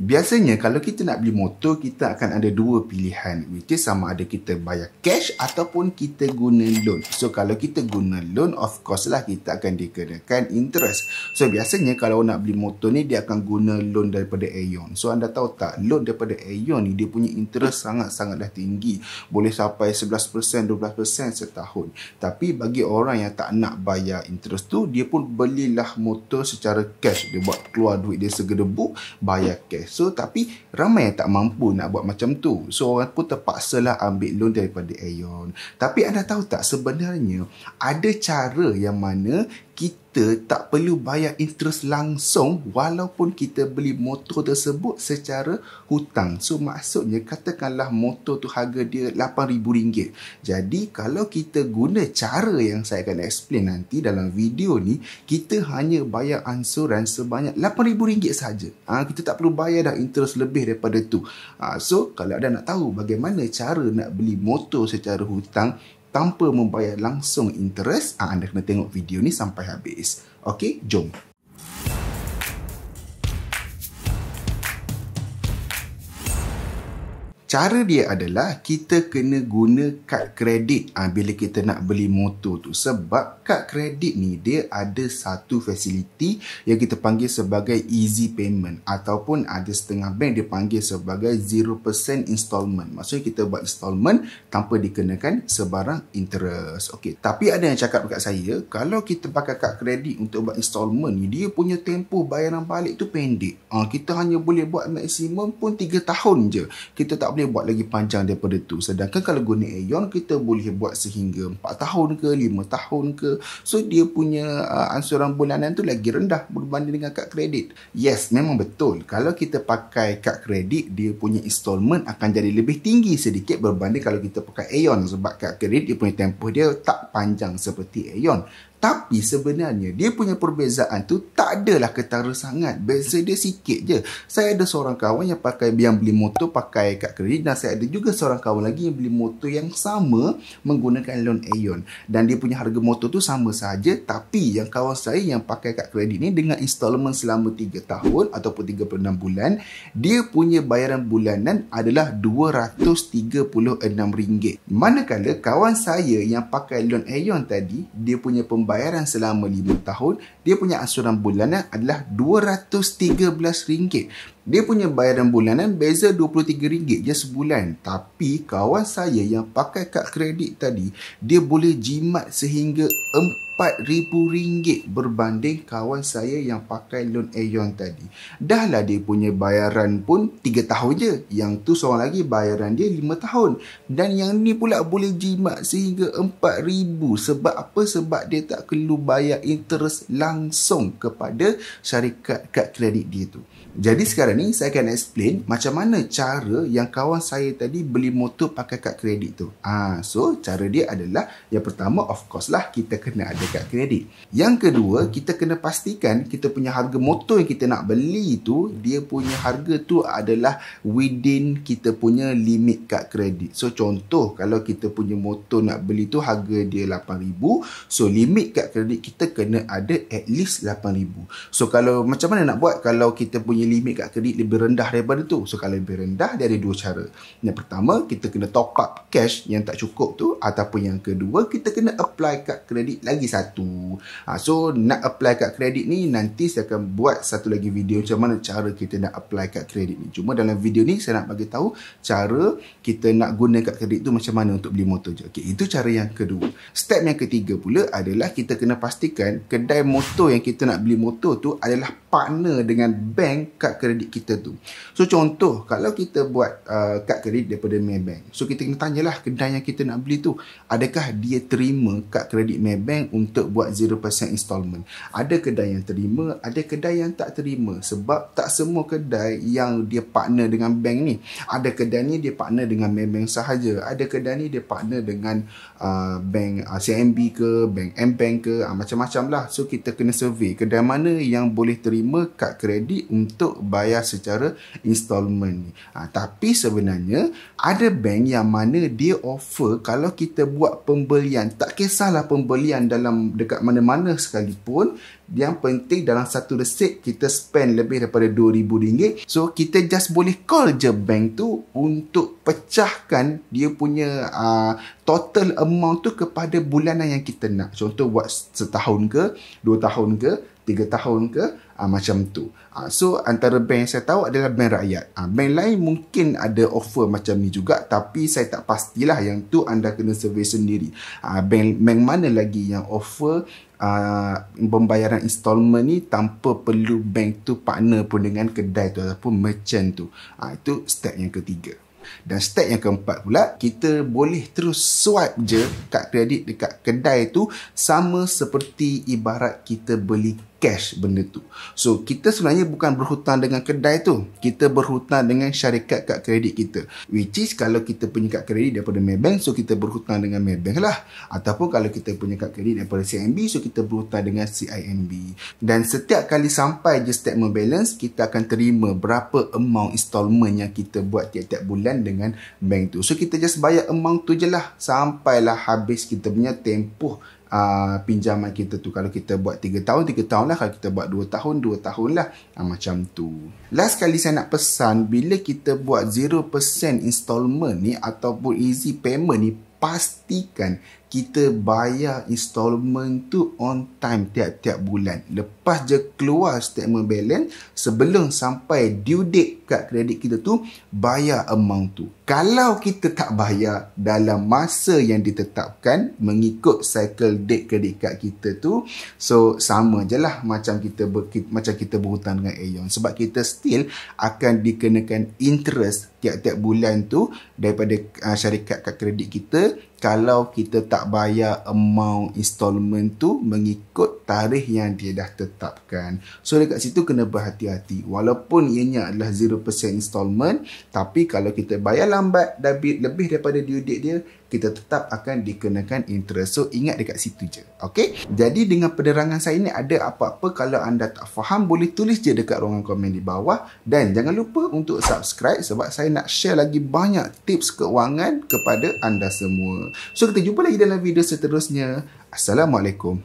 Biasanya kalau kita nak beli motor, kita akan ada dua pilihan, which is sama ada kita bayar cash ataupun kita guna loan. So kalau kita guna loan, of course lah kita akan dikenakan interest. So biasanya kalau nak beli motor ni, dia akan guna loan daripada Aeon. So anda tahu tak, loan daripada Aeon ni dia punya interest sangat-sangatlah tinggi, boleh sampai 11%, 12% setahun. Tapi bagi orang yang tak nak bayar interest tu, dia pun belilah motor secara cash. Dia buat keluar duit dia segedebu, bayar cash. So, tapi ramai yang tak mampu nak buat macam tu. So, orang pun terpaksalah ambil loan daripada Aeon. Tapi anda tahu tak, sebenarnya ada cara yang mana kita tak perlu bayar interest langsung walaupun kita beli motor tersebut secara hutang. So, maksudnya katakanlah motor tu harga dia RM8,000. Jadi, kalau kita guna cara yang saya akan explain nanti dalam video ni, kita hanya bayar ansuran sebanyak RM8,000 saja. Kita tak perlu bayar dah interest lebih daripada tu. So, kalau anda nak tahu bagaimana cara nak beli motor secara hutang tanpa membayar langsung interest, anda kena tengok video ni sampai habis. Okey, jom. Cara dia adalah kita kena guna kad kredit bila kita nak beli motor tu. Sebab kad kredit ni dia ada satu fasiliti yang kita panggil sebagai easy payment. Ataupun ada setengah bank dia panggil sebagai 0% installment. Maksudnya kita buat installment tanpa dikenakan sebarang interest. Okey. Tapi ada yang cakap dekat saya, kalau kita pakai kad kredit untuk buat installment ni, dia punya tempoh bayaran balik tu pendek. Kita hanya boleh buat maksimum pun 3 tahun je. Kita tak boleh buat lagi panjang daripada tu. Sedangkan kalau guna Aeon, kita boleh buat sehingga 4 tahun ke 5 tahun ke. So dia punya ansuran bulanan tu lagi rendah berbanding dengan kad kredit. Yes, memang betul. Kalau kita pakai kad kredit, dia punya installment akan jadi lebih tinggi sedikit berbanding kalau kita pakai Aeon. Sebab kad kredit dia punya tempoh dia tak panjang seperti Aeon. Tapi sebenarnya dia punya perbezaan tu tak adalah ketara sangat. Beza dia sikit je. Saya ada seorang kawan yang beli motor pakai kad kredit, dan saya ada juga seorang kawan lagi yang beli motor yang sama menggunakan loan Aeon. Dan dia punya harga motor tu sama saja, tapi yang kawan saya yang pakai kad kredit ni dengan installment selama 3 tahun ataupun 36 bulan, dia punya bayaran bulanan adalah RM236. Manakala kawan saya yang pakai loan Aeon tadi, dia punya pembayaran selama 5 tahun, dia punya ansuran bulanan adalah RM213. Dia punya bayaran bulanan beza RM23 je sebulan. Tapi kawan saya yang pakai kad kredit tadi, dia boleh jimat sehingga RM4,000 berbanding kawan saya yang pakai loan Aeon tadi. Dah lah dia punya bayaran pun 3 tahun je. Yang tu seorang lagi bayaran dia 5 tahun. Dan yang ni pula boleh jimat sehingga RM4,000. Sebab apa? Sebab dia tak perlu bayar interest langsung kepada syarikat kad kredit dia tu. Jadi sekarang ni saya akan explain macam mana cara yang kawan saya tadi beli motor pakai kad kredit tu. So cara dia adalah, yang pertama of course lah kita kena ada kad kredit. Yang kedua, kita kena pastikan kita punya harga motor yang kita nak beli tu, dia punya harga tu adalah within kita punya limit kad kredit. So contoh, kalau kita punya motor nak beli tu harga dia RM8,000, so limit kad kredit kita kena ada at least RM8,000. So kalau macam mana nak buat kalau kita punya limit kad kredit lebih rendah daripada tu? So kalau lebih rendah, dia ada dua cara. Yang pertama, kita kena top up cash yang tak cukup tu, ataupun yang kedua, kita kena apply kad kredit lagi satu. So nak apply kad kredit ni nanti saya akan buat satu lagi video macam mana cara kita nak apply kad kredit ni. Cuma dalam video ni saya nak bagi tahu cara kita nak guna kad kredit tu macam mana untuk beli motor je. Okey, itu cara yang kedua. Step yang ketiga pula adalah kita kena pastikan kedai motor yang kita nak beli motor tu adalah partner dengan bank kad kredit kita tu. So contoh, kalau kita buat kad kredit daripada Maybank, so kita kena tanyalah kedai yang kita nak beli tu, adakah dia terima kad kredit Maybank untuk buat 0% installment. Ada kedai yang terima, ada kedai yang tak terima. Sebab tak semua kedai yang dia partner dengan bank ni. Ada kedai ni dia partner dengan Maybank sahaja. Ada kedai ni dia partner dengan bank CIMB ke, bank M-Bank ke, macam-macam lah. So kita kena survey kedai mana yang boleh terima kad kredit untuk untuk bayar secara installment ni. Tapi sebenarnya ada bank yang mana dia offer kalau kita buat pembelian, tak kisahlah pembelian dalam dekat mana-mana sekalipun, yang penting dalam satu resit kita spend lebih daripada RM2,000. So kita just boleh call je bank tu untuk pecahkan dia punya total amount tu kepada bulanan yang kita nak. Contoh buat setahun ke, 2 tahun ke, 3 tahun ke, macam tu. So antara bank yang saya tahu adalah bank rakyat. Bank lain mungkin ada offer macam ni juga, tapi saya tak pastilah, yang tu anda kena survey sendiri. Bank mana lagi yang offer pembayaran installment ni tanpa perlu bank tu partner pun dengan kedai tu ataupun merchant tu. Itu step yang ketiga. Dan step yang keempat pula, kita boleh terus swipe je kad kredit dekat kedai tu, sama seperti ibarat kita beli cash benda tu. So kita sebenarnya bukan berhutang dengan kedai tu, kita berhutang dengan syarikat kad kredit kita, which is kalau kita punya kad kredit daripada Maybank, so kita berhutang dengan Maybank lah. Ataupun kalau kita punya kad kredit daripada CIMB, so kita berhutang dengan CIMB. Dan setiap kali sampai je statement balance, kita akan terima berapa amount installment yang kita buat tiap-tiap bulan dengan bank tu. So kita just bayar amount tu je lah sampailah habis kita punya tempoh pinjaman kita tu. Kalau kita buat 3 tahun, 3 tahun lah. Kalau kita buat 2 tahun, 2 tahun lah. Macam tu. Last kali saya nak pesan, bila kita buat 0% installment ni ataupun easy payment ni, pastikan kita bayar installment tu on time tiap-tiap bulan. Lepas je keluar statement balance, sebelum sampai due date kad kredit kita tu, bayar amount tu. Kalau kita tak bayar dalam masa yang ditetapkan mengikut cycle date kredit kad kita tu, so sama je lah macam kita berhutang dengan Aeon. Sebab kita still akan dikenakan interest tiap-tiap bulan tu daripada syarikat kad kredit kita kalau kita tak bayar amount installment tu mengikut tarikh yang dia dah tetapkan. So dekat situ kena berhati-hati. Walaupun ianya adalah 0% installment, tapi kalau kita bayar lambat lebih daripada due date dia, kita tetap akan dikenakan interest. So ingat dekat situ je. Okay? Jadi dengan penerangan saya ni, ada apa-apa kalau anda tak faham, boleh tulis je dekat ruangan komen di bawah. Dan jangan lupa untuk subscribe, sebab saya nak share lagi banyak tips keuangan kepada anda semua. So kita jumpa lagi dalam video seterusnya. Assalamualaikum.